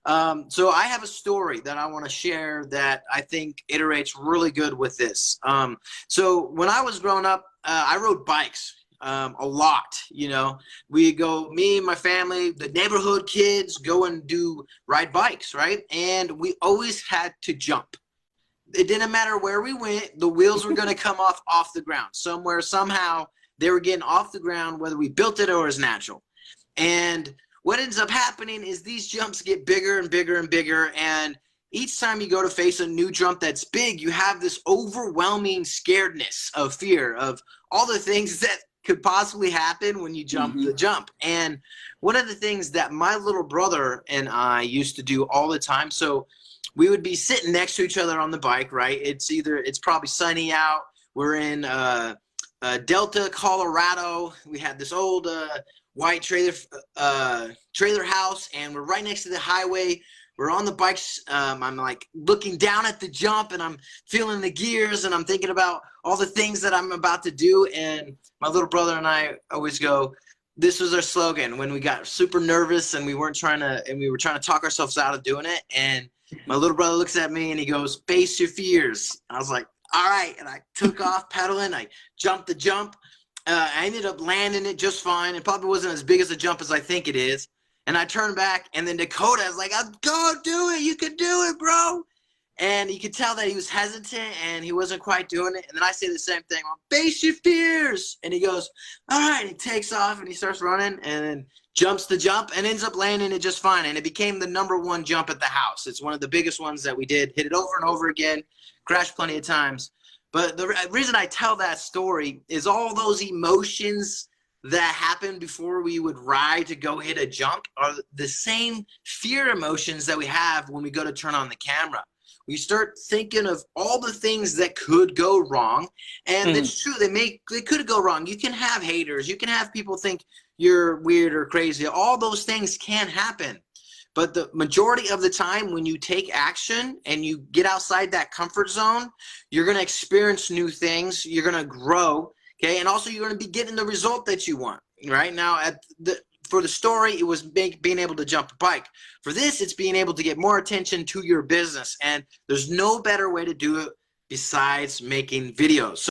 So I have a story that I want to share that I think iterates really good with this. So when I was growing up, I rode bikes a lot. We go, me and my family, the neighborhood kids go and ride bikes, right? And we always had to jump. It didn't matter where we went, the wheels were going to come off the ground. Somewhere, somehow, they were getting off the ground, whether we built it or it was natural. And what ends up happening is these jumps get bigger and bigger and bigger. And each time you go to face a new jump that's big, you have this overwhelming scaredness of fear of all the things that could possibly happen when you jump the jump. And one of the things that my little brother and I used to do all the time, so we would be sitting next to each other on the bike, right? It's probably sunny out. We're in Delta, Colorado. We had this old white trailer house, and we're right next to the highway. We're on the bikes. I'm like looking down at the jump, and I'm feeling the gears, and I'm thinking about all the things that I'm about to do. And my little brother and I always go, this was our slogan when we got super nervous and we were trying to talk ourselves out of doing it. And my little brother looks at me and he goes, "Face your fears." I was like, all right. And I took off pedaling. I jumped the jump. I ended up landing it just fine. It probably wasn't as big as a jump as I think it is. And I turned back, and then Dakota was like, "Go do it. You can do it, bro." And you could tell that he was hesitant and he wasn't quite doing it. And then I say the same thing, "Face your fears." And he goes, all right. And he takes off and he starts running and then jumps the jump and ends up landing it just fine. And it became the #1 jump at the house. It's one of the biggest ones that we did. Hit it over and over again, crashed plenty of times. But the reason I tell that story is all those emotions that happened before we would ride to go hit a jump are the same fear emotions that we have when we go to turn on the camera. We start thinking of all the things that could go wrong, and it's true. They could go wrong. You can have haters. You can have people think you're weird or crazy. All those things can happen. But the majority of the time when you take action and you get outside that comfort zone, you're going to experience new things. You're going to grow, okay? And also you're going to be getting the result that you want, right? Now, for the story, it was being able to jump a bike. For this, it's being able to get more attention to your business. And there's no better way to do it besides making videos.